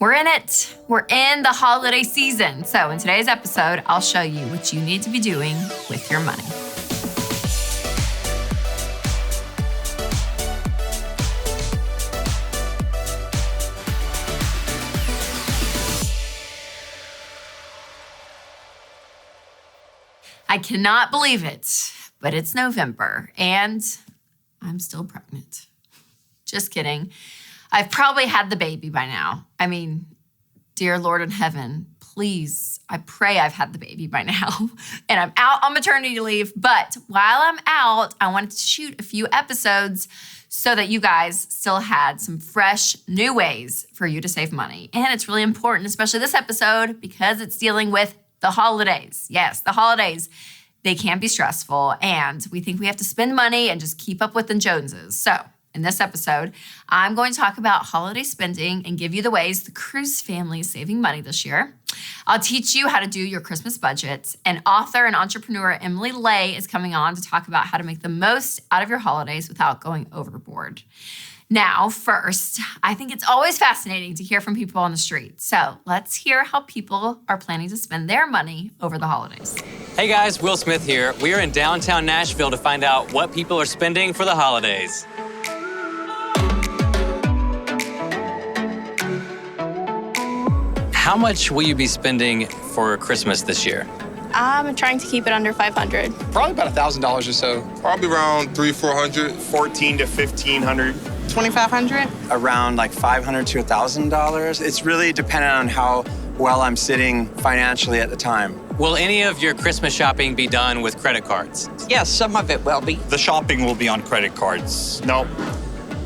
We're in it. We're in the holiday season. So in today's episode, I'll show you what you need to be doing with your money. I cannot believe it, but it's November and I'm still pregnant. Just kidding. I've probably had the baby by now. I mean, dear Lord in heaven, please, I pray I've had the baby by now. And I'm out on maternity leave. But while I'm out, I wanted to shoot a few episodes so that you guys still had some fresh new ways for you to save money. And it's really important, especially this episode, because it's dealing with the holidays. Yes, the holidays. They can be stressful, and we think we have to spend money and just keep up with the Joneses. So in this episode, I'm going to talk about holiday spending and give you the ways the Cruze family is saving money this year. I'll teach you how to do your Christmas budget. And author and entrepreneur Emily Ley is coming on to talk about how to make the most out of your holidays without going overboard. Now, first, I think it's always fascinating to hear from people on the street. So let's hear how people are planning to spend their money over the holidays. Hey guys, Will Smith here. We are in downtown Nashville to find out what people are spending for the holidays. How much will you be spending for Christmas this year? I'm trying to keep it under $500. Probably about $1,000 or so. Probably around $300-400. $1,400 to $1,500. $2,500? Around like $500 to $1,000. It's really dependent on how well I'm sitting financially at the time. Will any of your Christmas shopping be done with credit cards? Yes, some of it will be. The shopping will be on credit cards. No,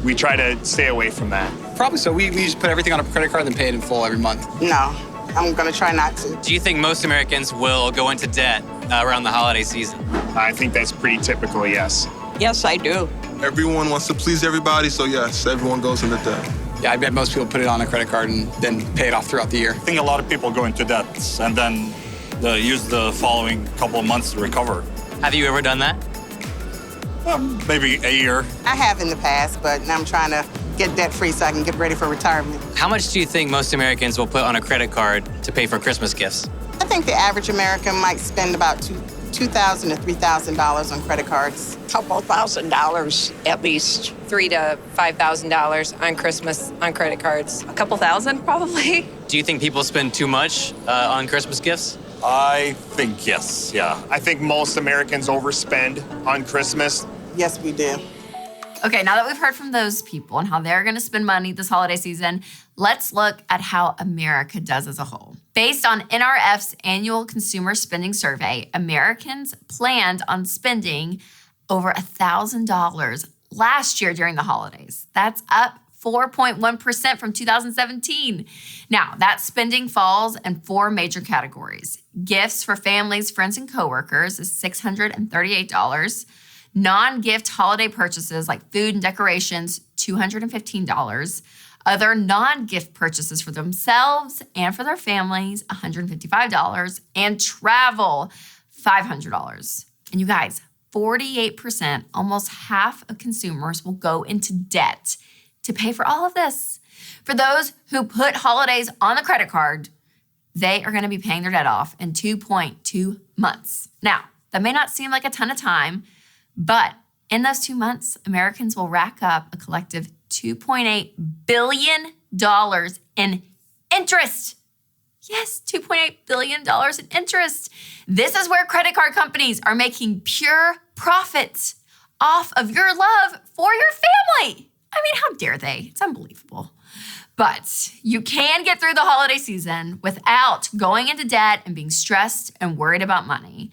we try to stay away from that. Probably so. We just put everything on a credit card and then pay it in full every month. No, I'm gonna try not to. Do you think most Americans will go into debt around the holiday season? I think that's pretty typical, yes. Yes, I do. Everyone wants to please everybody, so yes, everyone goes into debt. Yeah, I bet most people put it on a credit card and then pay it off throughout the year. I think a lot of people go into debt and then use the following couple of months to recover. Have you ever done that? Maybe a year. I have in the past, but now I'm trying to get debt-free so I can get ready for retirement. How much do you think most Americans will put on a credit card to pay for Christmas gifts? I think the average American might spend about $2,000 to $3,000 on credit cards. Couple $1,000 at least. $3,000 to $5,000 on Christmas on credit cards. A couple thousand, probably. Do you think people spend too much on Christmas gifts? I think yes, yeah. I think most Americans overspend on Christmas. Yes, we do. Okay, now that we've heard from those people and how they're going to spend money this holiday season, let's look at how America does as a whole. Based on NRF's annual consumer spending survey, Americans planned on spending over $1,000 last year during the holidays. That's up 4.1% from 2017. Now, that spending falls in four major categories. Gifts for families, friends, and coworkers is $638. Non-gift holiday purchases like food and decorations, $215. Other non-gift purchases for themselves and for their families, $155. And travel, $500. And you guys, 48%, almost half of consumers will go into debt to pay for all of this. For those who put holidays on the credit card, they are going to be paying their debt off in 2.2 months. Now, that may not seem like a ton of time, but in those 2 months, Americans will rack up a collective $2.8 billion in interest. Yes, $2.8 billion in interest. This is where credit card companies are making pure profits off of your love for your family. I mean, how dare they? It's unbelievable. But you can get through the holiday season without going into debt and being stressed and worried about money.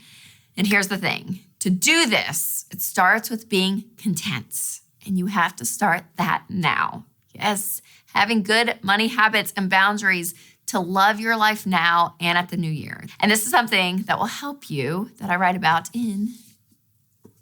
And here's the thing. To do this, it starts with being content. And you have to start that now. Yes, having good money habits and boundaries to love your life now and at the new year. And this is something that will help you, that I write about in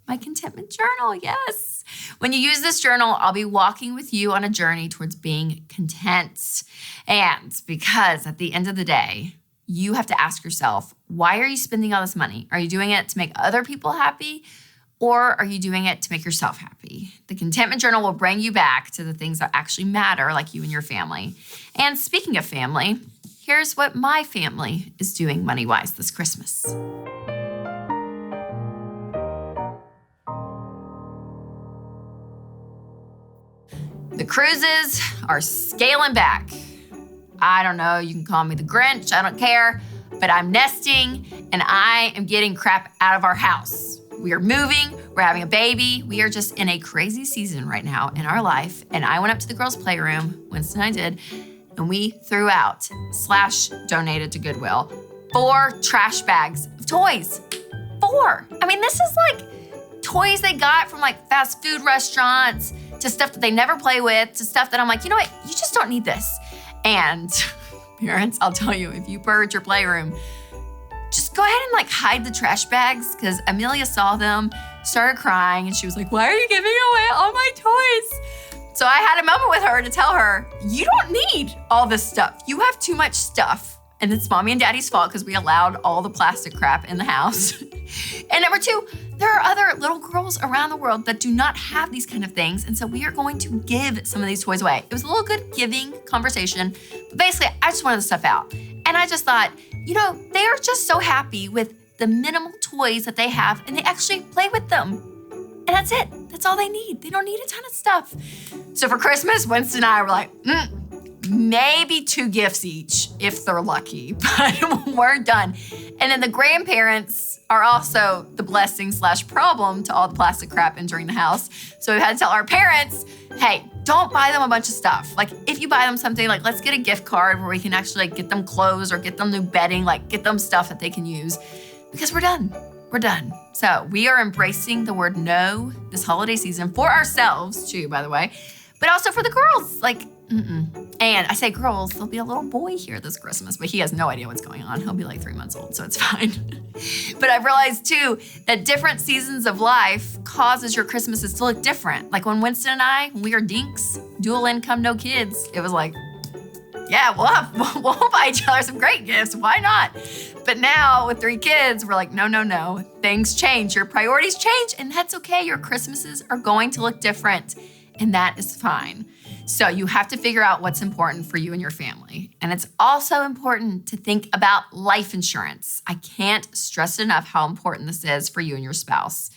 my Contentment Journal, yes. When you use this journal, I'll be walking with you on a journey towards being content. And because at the end of the day, you have to ask yourself, why are you spending all this money? Are you doing it to make other people happy? Or are you doing it to make yourself happy? The Contentment Journal will bring you back to the things that actually matter, like you and your family. And speaking of family, here's what my family is doing money-wise this Christmas. The Cruzes are scaling back. I don't know, you can call me the Grinch, I don't care, but I'm nesting and I am getting crap out of our house. We are moving, we're having a baby. We are just in a crazy season right now in our life. And I went up to the girls' playroom, Winston and I did, and we threw out / donated to Goodwill 4 trash bags of toys. 4. I mean, this is like toys they got from like fast food restaurants to stuff that they never play with, to stuff that I'm like, you know what, you just don't need this. And parents, I'll tell you, if you purge your playroom, just go ahead and like hide the trash bags, because Amelia saw them, started crying, and she was like, why are you giving away all my toys? So I had a moment with her to tell her, you don't need all this stuff. You have too much stuff. And it's mommy and daddy's fault because we allowed all the plastic crap in the house. And number 2, there are other little girls around the world that do not have these kind of things. And so we are going to give some of these toys away. It was a little good giving conversation, but basically I just wanted the stuff out. And I just thought, you know, they are just so happy with the minimal toys that they have, and they actually play with them. And that's it. That's all they need. They don't need a ton of stuff. So for Christmas, Winston and I were like, maybe 2 gifts each if they're lucky, but we're done. And then the grandparents are also the blessing / problem to all the plastic crap entering the house. So we had to tell our parents, hey, don't buy them a bunch of stuff. Like if you buy them something, like let's get a gift card where we can actually like get them clothes or get them new bedding, like get them stuff that they can use, because we're done. We're done. So we are embracing the word no this holiday season for ourselves too, by the way, but also for the girls. Like, And I say girls, there'll be a little boy here this Christmas, but he has no idea what's going on. He'll be like 3 months old, so it's fine. But I've realized too that different seasons of life causes your Christmases to look different. Like when Winston and I, when we were dinks, dual income, no kids, it was like, yeah, we'll buy each other some great gifts. Why not? But now with 3 kids, we're like, no. Things change. Your priorities change, and that's okay. Your Christmases are going to look different, and that is fine. So you have to figure out what's important for you and your family. And it's also important to think about life insurance. I can't stress enough how important this is for you and your spouse.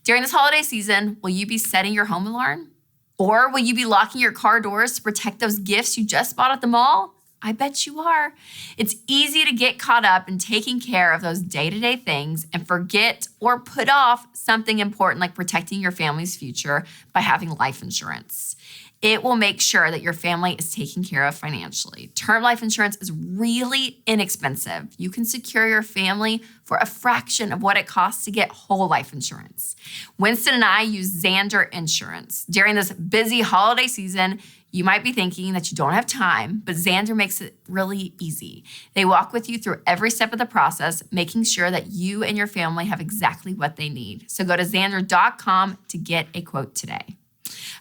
During this holiday season, will you be setting your home alarm? Or will you be locking your car doors to protect those gifts you just bought at the mall? I bet you are. It's easy to get caught up in taking care of those day-to-day things and forget or put off something important like protecting your family's future by having life insurance. It will make sure that your family is taken care of financially. Term life insurance is really inexpensive. You can secure your family for a fraction of what it costs to get whole life insurance. Winston and I use Zander Insurance. During this busy holiday season, you might be thinking that you don't have time, but Zander makes it really easy. They walk with you through every step of the process, making sure that you and your family have exactly what they need. So go to Zander.com to get a quote today.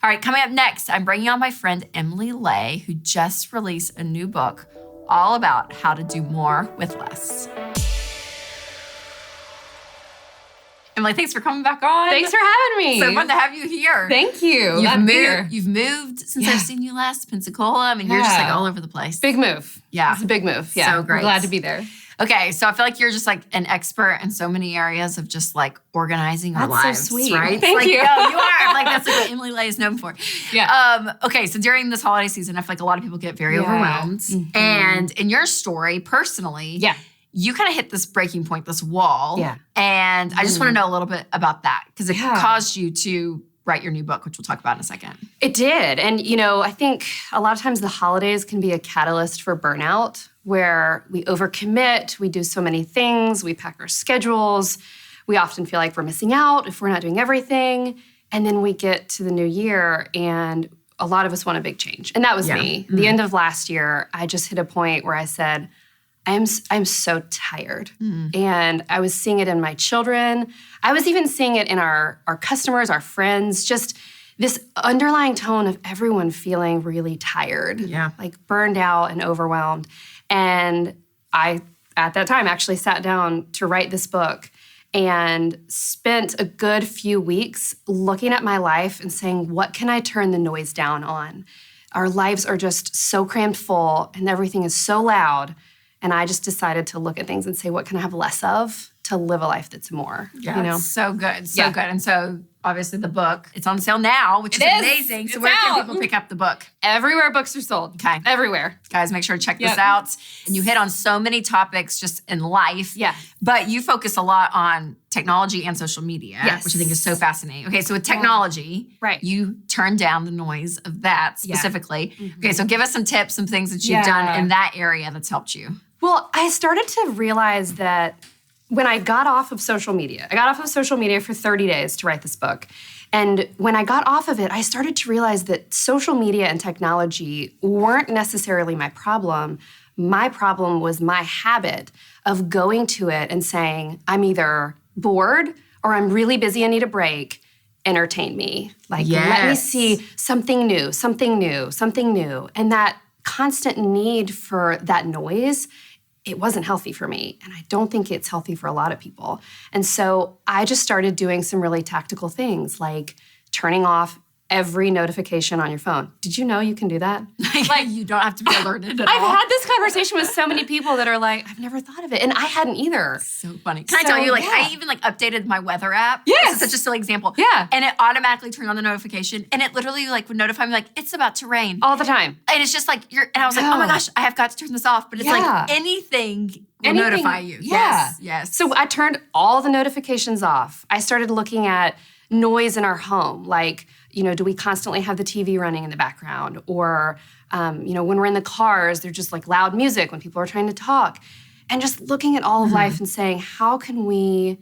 All right, coming up next, I'm bringing on my friend Emily Ley, who just released a new book all about how to do more with less. Emily, thanks for coming back on. Thanks for having me. So fun to have you here. Thank you. You've moved since I've seen you last to Pensacola. I mean, you're just like all over the place. Big move. Yeah. It's a big move. Yeah. So great. I'm glad to be there. Okay, so I feel like you're just like an expert in so many areas of just like organizing our lives. That's so sweet. Right? Thank you. No, you are. Like that's like what Emily Ley is known for. Yeah. Okay, so during this holiday season, I feel like a lot of people get very overwhelmed. Mm-hmm. And in your story, personally, you kind of hit this breaking point, this wall. Yeah. And I just want to know a little bit about that because it caused you to write your new book, which we'll talk about in a second. It did. And, you know, I think a lot of times the holidays can be a catalyst for burnout where we overcommit, we do so many things, we pack our schedules, we often feel like we're missing out if we're not doing everything. And then we get to the new year and a lot of us want a big change. And that was me. Mm-hmm. The end of last year, I just hit a point where I said, I'm so tired. Mm. And I was seeing it in my children. I was even seeing it in our customers, our friends, just this underlying tone of everyone feeling really tired, like burned out and overwhelmed. And I, at that time, actually sat down to write this book. and spent a good few weeks looking at my life and saying, what can I turn the noise down on? Our lives are just so crammed full and everything is so loud. And I just decided to look at things and say, what can I have less of to live a life that's more? Yeah, you know? so good, so good. And so obviously the book, it's on sale now, which is amazing. So where can people pick up the book? Everywhere books are sold. Okay. Everywhere. Guys, make sure to check this out. And you hit on so many topics just in life. Yeah. But you focus a lot on technology and social media, which I think is so fascinating. Okay, so with technology, you turn down the noise of that specifically. Okay, so give us some tips, some things that you've done in that area that's helped you. Well, I started to realize that when I got off of social media, I got off of social media for 30 days to write this book. And when I got off of it, I started to realize that social media and technology weren't necessarily my problem. My problem was my habit of going to it and saying, I'm either bored or I'm really busy and need a break. Entertain me. Like, let me see something new, something new, something new. And that constant need for that noise, it wasn't healthy for me. And I don't think it's healthy for a lot of people. And so I just started doing some really tactical things like turning off every notification on your phone. Did you know you can do that? Like you don't have to be alerted at all. I've had this conversation with so many people that are like, I've never thought of it. And I hadn't either. So funny. Can I tell you, like, I even like updated my weather app. Yes. This is such a silly example. Yeah. And it automatically turned on the notification and it literally like would notify me like, it's about to rain. All the time. And it's just like, and I was like, oh my gosh, I have got to turn this off. But it's like anything will notify you. Yeah. Yes. So I turned all the notifications off. I started looking at noise in our home, like, you know, do we constantly have the TV running in the background? Or, you know, when we're in the cars, there's just like loud music when people are trying to talk. And just looking at all of life and saying, how can we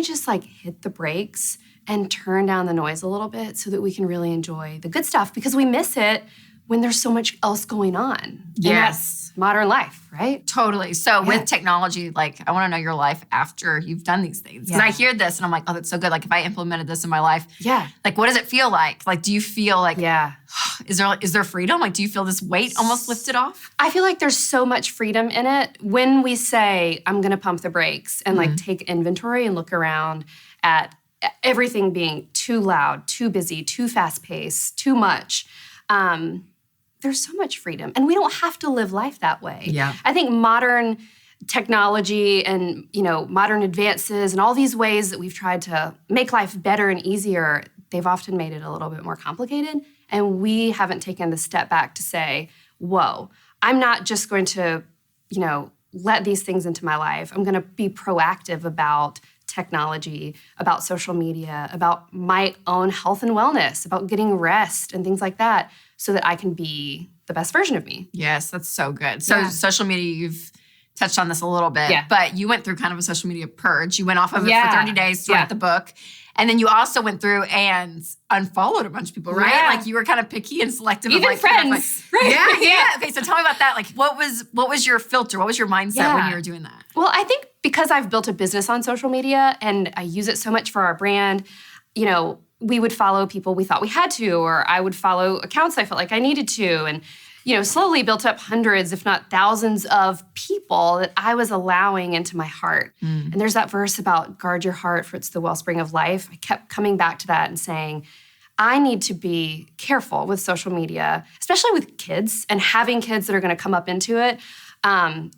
just like hit the brakes and turn down the noise a little bit so that we can really enjoy the good stuff? Because we miss it when there's so much else going on. Yes. In modern life, right? Totally. So with technology, like I want to know your life after you've done these things. Because I hear this and I'm like, oh, that's so good. Like if I implemented this in my life, like what does it feel like? Like do you feel like, is there freedom? Like do you feel this weight almost lifted off? I feel like there's so much freedom in it when we say, I'm going to pump the brakes and like take inventory and look around at everything being too loud, too busy, too fast-paced, too much. There's so much freedom. And we don't have to live life that way. Yeah. I think modern technology and, you know, modern advances and all these ways that we've tried to make life better and easier, they've often made it a little bit more complicated. And we haven't taken the step back to say, whoa, I'm not just going to, you know, let these things into my life. I'm going to be proactive about technology, about social media, about my own health and wellness, about getting rest and things like that, so that I can be the best version of me. Yes, that's so good. So social media, you've touched on this a little bit, but you went through kind of a social media purge. You went off of it for 30 days to write the book. And then you also went through and unfollowed a bunch of people, right? Yeah. Like you were kind of picky and selective. Even of like, friends, kind of like, right? Okay, so tell me about that. Like what was your filter? What was your mindset when you were doing that? Well, I think because I've built a business on social media and I use it so much for our brand, you know, we would follow people we thought we had to, or I would follow accounts I felt like I needed to. And, you know, slowly built up hundreds, if not thousands of people that I was allowing into my heart. And there's that verse about guard your heart, for it's the wellspring of life. I kept coming back to that and saying, I need to be careful with social media, especially with kids and having kids that are going to come up into it.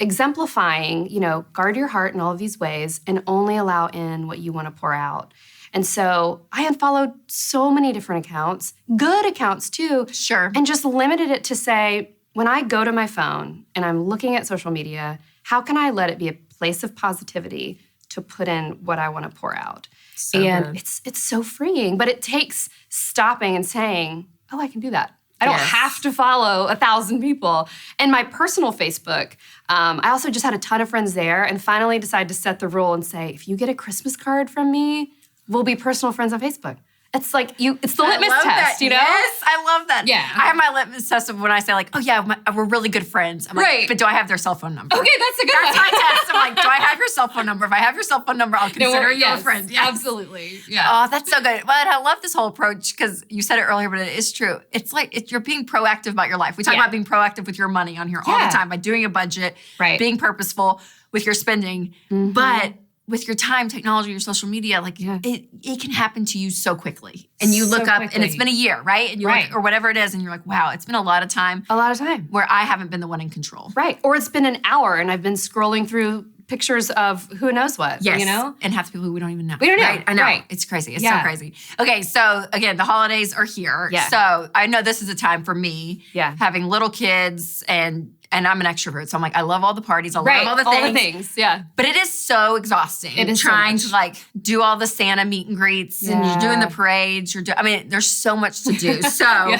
Exemplifying, you know, guard your heart in all of these ways and only allow in what you want to pour out. And so I unfollowed so many different accounts, good accounts too. Sure. And just limited it to say, when I go to my phone and I'm looking at social media, how can I let it be a place of positivity to put in what I want to pour out? So and good. it's so freeing, but it takes stopping and saying, oh, I can do that. I don't have to follow 1,000 people. And my personal Facebook, I also just had a ton of friends there and finally decided to set the rule and say, if you get a Christmas card from me, we'll be personal friends on Facebook. It's like it's the litmus test, you know? Yes, I love that. Yeah. I have my litmus test of when I say like, oh yeah, we're really good friends. I'm like, but do I have their cell phone number? Okay, that's a good one. That's my test. I'm like, do I have your cell phone number? If I have your cell phone number, I'll consider you a friend. Yes. Absolutely. Yeah. Oh, that's so good. But I love this whole approach because you said it earlier, but it is true. It's like you're being proactive about your life. We talk about being proactive with your money on here all the time by doing a budget, being purposeful with your spending. But with your time, technology, your social media, like it can happen to you so quickly. And you look up and it's been a year, right? And you look, or whatever it is, and you're like, wow, it's been a lot of time. A lot of time. Where I haven't been the one in control. Right. Or it's been an hour and I've been scrolling through pictures of who knows what, you know? And half the people we don't even know. We don't know. Right? I know. Right. It's crazy. It's so crazy. Okay, so again, the holidays are here. Yeah. So I know this is a time for me, having little kids, and I'm an extrovert. So I'm like, I love all the parties. I love all the things. Yeah. But it is so exhausting. It is trying to like do all the Santa meet and greets and you're doing the parades. There's so much to do. So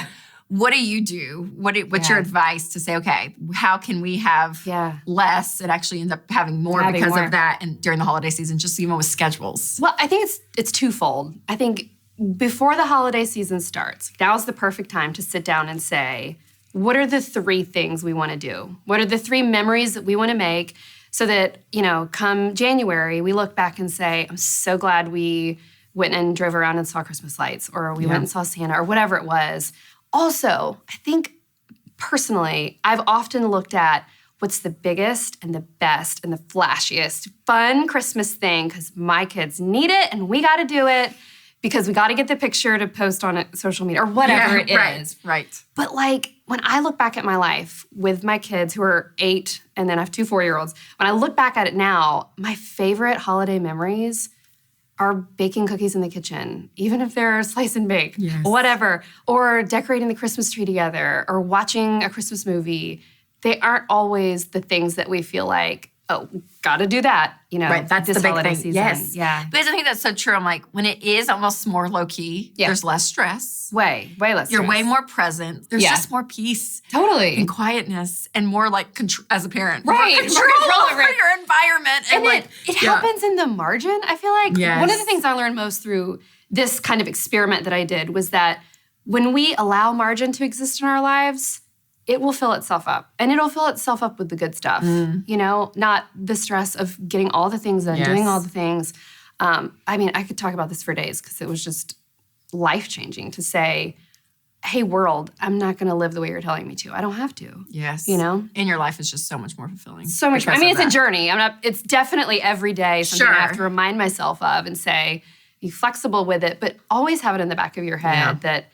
what do you do? What's your advice to say, okay, how can we have less and actually end up having more because of that and during the holiday season, just even with schedules? Well, I think it's twofold. I think before the holiday season starts, now's the perfect time to sit down and say, what are the 3 things we want to do? What are the 3 memories that we want to make so that, come January, we look back and say, I'm so glad we went and drove around and saw Christmas lights, or we went and saw Santa, or whatever it was. Also, I think personally, I've often looked at what's the biggest and the best and the flashiest fun Christmas thing, because my kids need it and we got to do it because we got to get the picture to post on social media or whatever it is. Right. But like when I look back at my life with my kids who are 8 and then I have 2 4-year-olds, when I look back at it now, my favorite holiday memories are baking cookies in the kitchen, even if they're slice and bake, whatever, or decorating the Christmas tree together, or watching a Christmas movie. They aren't always the things that we feel like, oh, gotta do that, Right, that's this the big holiday thing. season. Yes. Yeah. But I think that's so true. I'm like, when it is almost more low-key, there's less stress. Way less You're stress. way more present. There's just more peace. Totally. And quietness and more like as a parent. Right. More control over your environment. And it happens in the margin. I feel like one of the Yes. things I learned most through this kind of experiment that I did was that when we allow margin to exist in our lives, it will fill itself up. And it'll fill itself up with the good stuff, not the stress of getting all the things done, doing all the things. I could talk about this for days because it was just life-changing to say, hey, world, I'm not going to live the way you're telling me to. I don't have to. Yes. And your life is just so much more fulfilling. So much more. It's a journey. It's definitely every day something I have to remind myself of and say, be flexible with it, but always have it in the back of your head that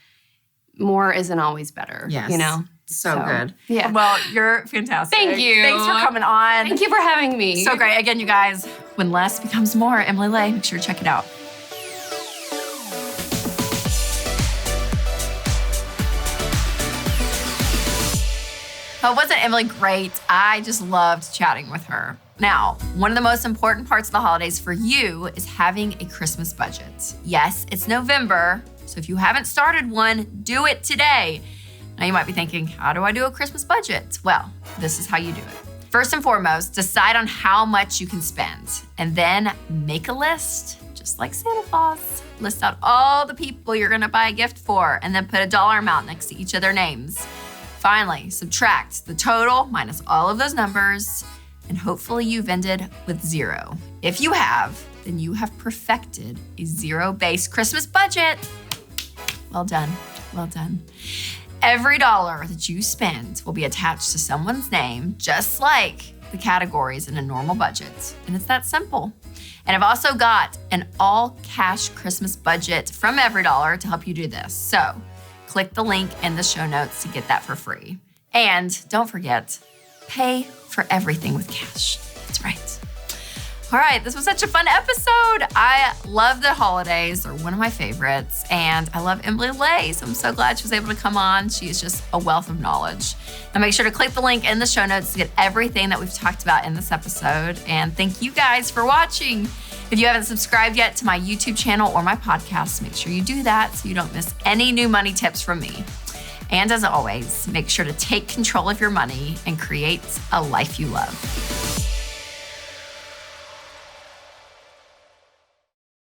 more isn't always better. Yes. So good. Yeah. Well, you're fantastic. Thank you. Thanks for coming on. Thank you for having me. So great. Again, you guys, when less becomes more, Emily Ley, make sure to check it out. Oh, wasn't Emily great? I just loved chatting with her. Now, one of the most important parts of the holidays for you is having a Christmas budget. Yes, it's November, so if you haven't started one, do it today. Now you might be thinking, how do I do a Christmas budget? Well, this is how you do it. First and foremost, decide on how much you can spend, and then make a list, just like Santa Claus. List out all the people you're gonna buy a gift for, and then put a dollar amount next to each of their names. Finally, subtract the total minus all of those numbers, and hopefully you've ended with 0. If you have, then you have perfected a zero-based Christmas budget. Well done, well done. Every dollar that you spend will be attached to someone's name, just like the categories in a normal budget. And it's that simple. And I've also got an all-cash Christmas budget from Every Dollar to help you do this. So click the link in the show notes to get that for free. And don't forget, pay for everything with cash. That's right. All right, this was such a fun episode. I love the holidays. They're one of my favorites. And I love Emily Ley, so I'm so glad she was able to come on. She is just a wealth of knowledge. Now make sure to click the link in the show notes to get everything that we've talked about in this episode. And thank you guys for watching. If you haven't subscribed yet to my YouTube channel or my podcast, make sure you do that so you don't miss any new money tips from me. And as always, make sure to take control of your money and create a life you love.